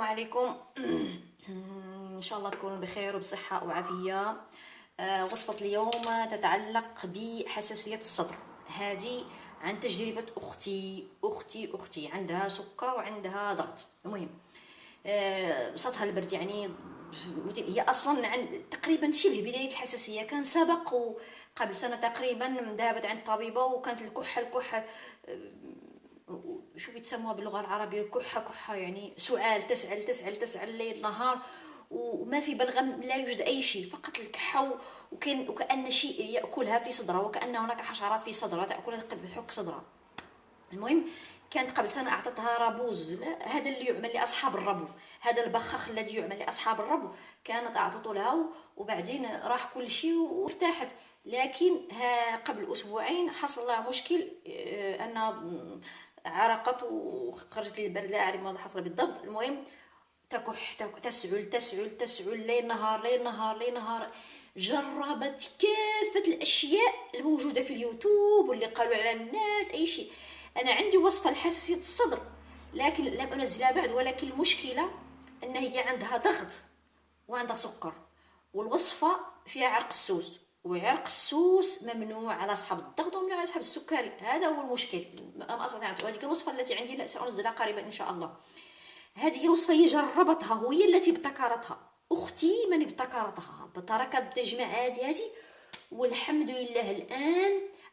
عليكم. ان شاء الله تكونوا بخير وبصحه وعافيه. وصفه اليوم تتعلق بحساسيه الصدر. هذه عن تجربه اختي عندها سكر وعندها ضغط. المهم بسطها البرد يعني. هي اصلا عند تقريبا شبه بدايه الحساسيه، كان سبق قبل سنه تقريبا ذهبت عند طبيبه وكانت الكحه شو بيتسموها باللغه العربيه، الكحه يعني سعال تسعل ليل نهار وما في بلغم، لا يوجد اي شيء، فقط الكحه وكأن شيء ياكلها في صدرها، وكأن هناك حشرات في صدرها تاكلها قد بحك صدرها. المهم كانت قبل سنه اعطتها رابوز، هذا اللي يعمل لاصحاب الربو، هذا البخاخ الذي يعمل لاصحاب الربو، كانت اعطته لها وبعدين راح كل شيء وارتاحت. لكن قبل اسبوعين حصل لها مشكل، ان عرقت وخرجت للبرد، لا اعرف ماذا حصل بالضبط. المهم تكح تسعل ليل نهار. جربت كافة الأشياء الموجودة في اليوتيوب واللي قالوا على الناس أي شيء. أنا عندي وصفة لحساسية الصدر لكن لم أنزلها بعد، ولكن المشكلة أن هي عندها ضغط وعندها سكر، والوصفة فيها عرق السوس، وعرق السوس ممنوع على أصحاب الضغط وممنوع على أصحاب السكري. هذا هو المشكل. أنا أستطيع، وهذه الوصفة التي عندي سأنزلها قريبا إن شاء الله. هذه الوصفة هي جربتها وهي التي ابتكرتها، أختي من ابتكرتها، بتركت تجمع هذه والحمد لله. الآن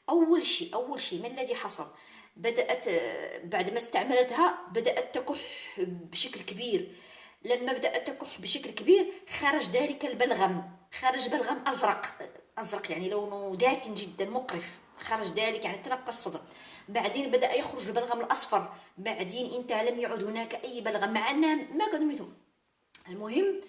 أول شيء ما الذي حصل؟ بدأت بعد ما استعملتها بدأت تكح بشكل كبير. لما بدأت تكح بشكل كبير خرج ذلك البلغم، خرج بلغم أزرق يعني لونه داكن جدا مقرف، خرج ذلك يعني تنقى الصدر. بعدين بدأ يخرج البلغم الأصفر، بعدين انتهى لم يعد هناك أي بلغم مع أنها ما قدمتهم. المهم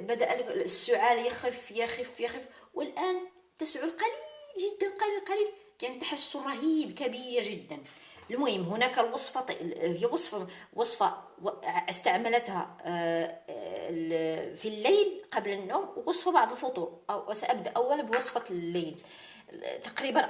بدأ السعال يخف والآن تسعل قليل جدا، قليل يعني تحسن رهيب كبير جدا. المهم هناك الوصفة، هي وصفة استعملتها في الليل قبل النوم، ووصفة بعد الفطور. أو سأبدأ أولا بوصفة الليل. تقريبا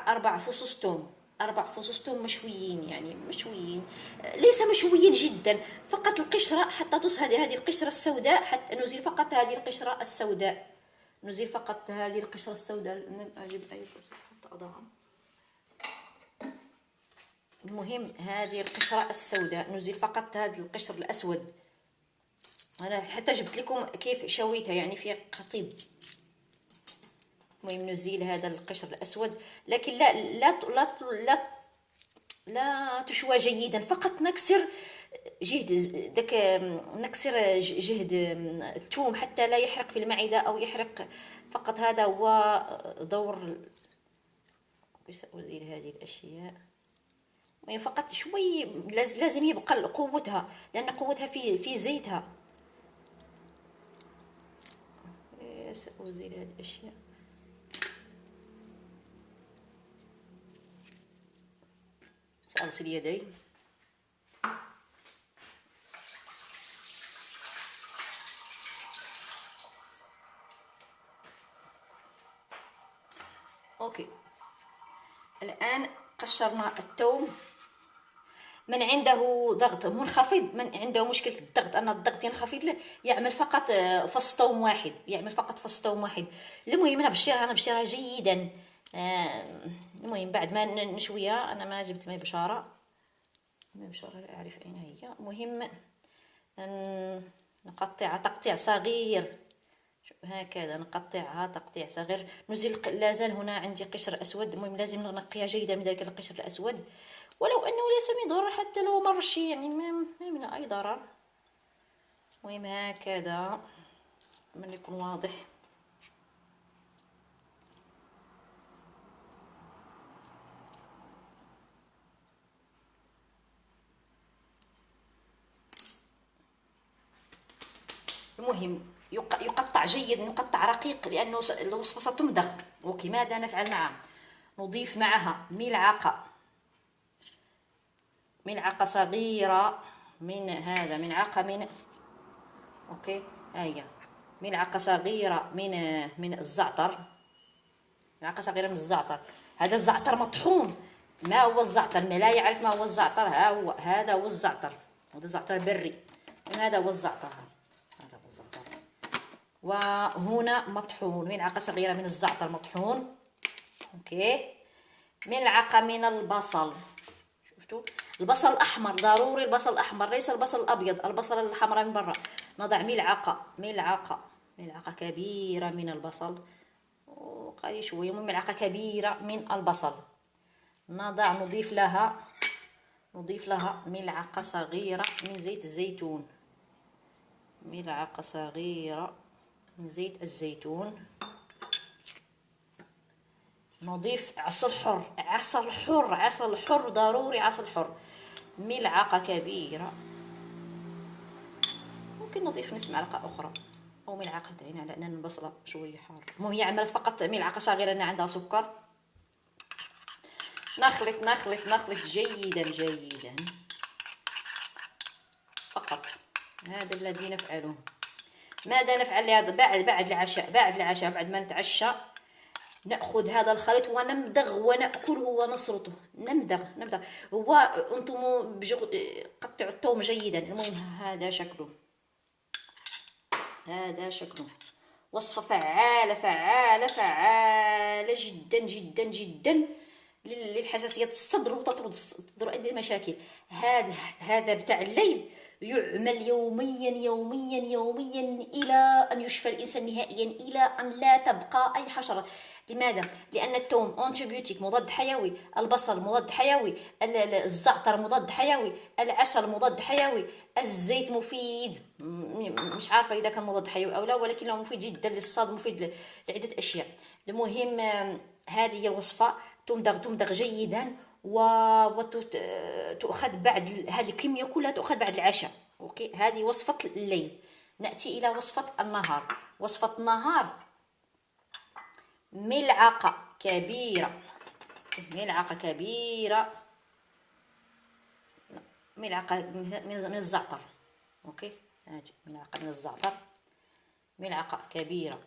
أربع فصوص توم، 4 فصوص توم مشويين، يعني مشويين ليس مشويين جدا، فقط القشرة حتى تصهد هذه القشرة السوداء، حتى نزيل فقط هذه القشرة السوداء، نزيل فقط هذه القشرة السوداء. أجيب أي حتى أضعها. المهم هذه القشرة السوداء نزيل فقط هذا القشر الأسود. أنا حتى جبت لكم كيف شويتها يعني في قطيب. المهم نزيل هذا القشر الأسود، لكن لا تشوى جيدا، فقط نكسر جهد الثوم حتى لا يحرق في المعدة أو يحرق. فقط هذا هو دور. سأزيل هذه الأشياء. يعني فقط شوي، لازم يبقى قوتها لأن قوتها في زيتها. سأزيل هذه الأشياء. سأغسل يدي. أوكي، الآن قشرنا الثوم. من عنده ضغط منخفض، من عنده مشكلة الضغط أن الضغط ينخفض له، يعمل فقط فص ثوم واحد، المهم أنا بشرها جيدا. المهم بعد ما نشويها، أنا ما جبت الماء بشارة، لا أعرف أين هي. المهم نقطعها تقطيع صغير هكذا، نقطعها تقطيع صغير. نزيل لازال هنا عندي قشر أسود، المهم لازم ننقيها جيدا من ذلك القشر الأسود، ولو أنه ليس من ضرر، حتى لو مر شيء يعني ما من أي ضرر. المهم هكذا من يكون واضح. المهم يقطع جيدا، يقطع رقيق لأنه الوصفة ستمضغ. أوكي، ماذا نفعل معها؟ نضيف معها ملعقة صغيرة من هذا، أوكي هيا ملعقة صغيرة من الزعتر، هذا الزعتر مطحون. ما هو الزعتر؟ ما لا يعرف ما هو الزعتر، هذا هو الزعتر. هذا زعتر بري، هذا هو الزعتر، هذا هو الزعتر. وهنا مطحون، ملعقة صغيرة من الزعتر مطحون. اوكي، ملعقة من البصل. شفتوا البصل الأحمر، ضروري البصل الأحمر، ليس البصل الأبيض، البصل الحمراء من برا. نضع ملعقة كبيرة من البصل، وقليل شوية، ملعقة كبيرة من البصل. نضيف لها ملعقة صغيرة من زيت الزيتون، ملعقة صغيرة من زيت الزيتون. نضيف عسل حر، ضروري عسل حر، ملعقة كبيرة. ممكن نضيف نصف معلقة أخرى أو ملعقتين على أن البصلة شوية حارة. المهم هي عملت فقط ملعقة صغيرة لأن عندها سكر. نخلط جيدا فقط. هذا الذي نفعله. ماذا نفعل لهذا؟ بعد العشاء بعد ما نتعشى نأخذ هذا الخليط ونمضغ ونأكله ونسرطه. نمضغ. هو أنتم قطعوا الثوم جيدا. المهم هذا شكله وصفة فعالة جدا للحساسية الصدر وتطرد أي مشاكل. هذا بتاع الليل يعمل يوميا إلى أن يشفى الإنسان نهائيا، إلى أن لا تبقى أي حشرة. لماذا؟ لأن الثوم أنتيبيوتيك، مضاد حيوي، البصل مضاد حيوي، الزعتر مضاد حيوي، العسل مضاد حيوي، الزيت مفيد. مش عارفة إذا كان مضاد حيوي أو لا، ولكنه مفيد جدا للصدر، مفيد لعدة أشياء. المهم هذه الوصفة تمضغ جيدا وتؤخذ بعد، هذه الكمية كلها تؤخذ بعد العشاء. أوكي، هذه وصفة الليل. نأتي إلى وصفة النهار. وصفة النهار ملعقة كبيرة من الزعتر. أوكي، هذه ملعقة من الزعتر، ملعقة كبيرة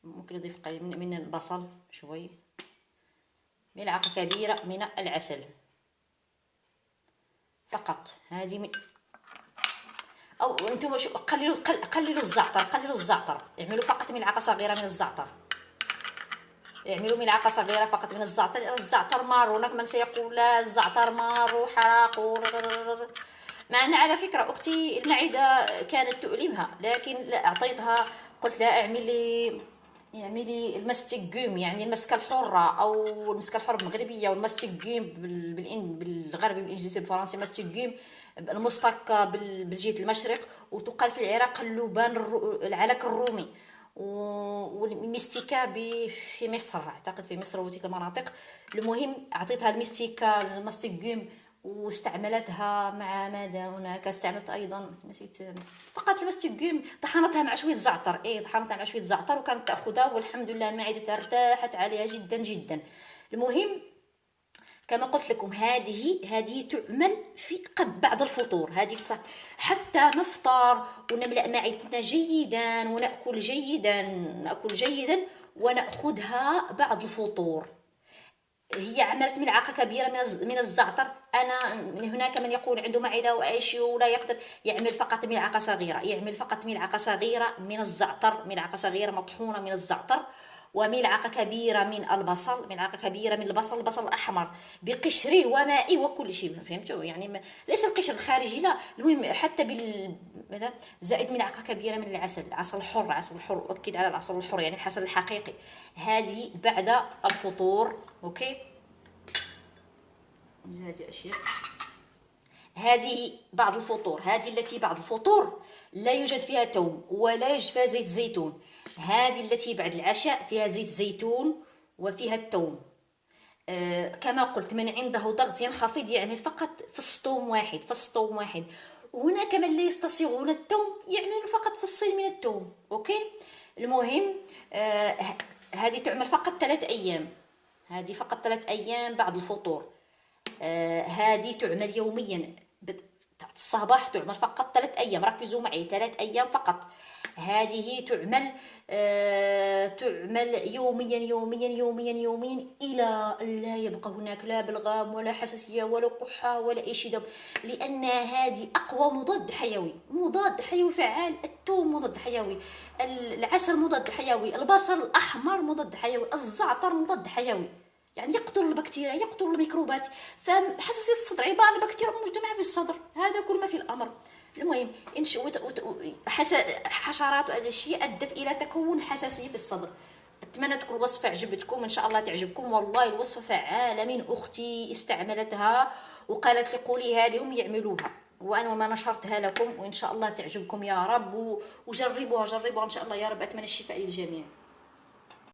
ممكن نضيف قليل من البصل شوي، ملعقة كبيرة من العسل فقط. هذه أو أنتم قللوا الزعتر، اعملوا فقط ملعقة صغيرة من الزعتر، اعملوا ملعقة صغيرة فقط من الزعتر. الزعتر مار، هناك من سيقول لا الزعتر مار وحراق مع أن على فكرة أختي المعدة كانت تؤلمها، لكن لا، أعطيتها، قلت لها اعملي الماستيغوم، يعني المسكة الحرة أو المسكة الحرة بالمغربية، والماستيغوم بالغربي بالإنجليزي بالفرنسي ماستيغوم المستقى بالجهة المشرق، وتقال في العراق اللبان العلك الرومي، والمستيكا في مصر، أعتقد في مصر وتلك المناطق. المهم أعطيتها الماستيغوم واستعملتها مع ماذا هناك، استعملت ايضا نسيت فقط الماستيغوم، طحنتها مع شويه زعتر، وكانت تاخذها والحمد لله معدتها ارتاحت عليها جدا. المهم كما قلت لكم هذه تعمل في بعد الفطور، هذه بصح حتى نفطر ونملأ معدتنا جيدا ونأكل جيدا ونأخذها بعد الفطور. هي عملت ملعقة كبيرة من الزعتر. أنا هناك من يقول عنده معدة وأيش ولا يقدر يعمل فقط ملعقة صغيرة من الزعتر، ملعقة صغيرة مطحونة من الزعتر، وملعقة كبيرة من البصل، البصل الأحمر بقشره ومائه وكل شيء، فهمتوا؟ يعني ليس القشر الخارجي لا، المهم حتى زائد ملعقة كبيرة من العسل الحر، أؤكد على العسل الحر يعني العسل الحقيقي. هذه بعد الفطور. أوكي، هذه أشياء، هذه بعد الفطور، هذه التي بعد الفطور لا يوجد فيها توم ولا يوجد فيها زيت زيتون. هذه التي بعد العشاء فيها زيت زيتون وفيها التوم. كما قلت من عنده ضغط ينخفض يعمل فقط فص توم واحد. وهناك من لا يستصيغون التوم يعمل فقط فصين من التوم. أوكي، المهم هذه تعمل فقط 3 أيام، هذه فقط 3 أيام بعد الفطور. هذه تعمل يوميا تاع الصباح تعمل فقط 3 أيام، ركزوا معي 3 أيام فقط. هذه تعمل تعمل يوميا يوميا يوميا يوميا الى ان لا يبقى هناك لا بلغام ولا حساسيه ولا كحه ولا اي شيء، لان هذه اقوى مضاد حيوي، مضاد حيوي فعال. الثوم مضاد حيوي، العسل مضاد حيوي، البصل الاحمر مضاد حيوي، الزعتر مضاد حيوي، يعني يقتل البكتيريا يقتل الميكروبات. فحساسيه الصدر عباره عن بكتيريا مجتمعه في الصدر، هذا كل ما في الامر. المهم حشرات وهذا الشيء ادت الى تكون حساسيه في الصدر. اتمنى تكون الوصفه عجبتكم، ان شاء الله تعجبكم. والله الوصفه فعاله، من اختي استعملتها وقالت لي قوليها لهم يعملوها، وانا ما نشرتها لكم، وان شاء الله تعجبكم يا رب. وجربوها جربوها ان شاء الله يا رب. اتمنى الشفاء للجميع.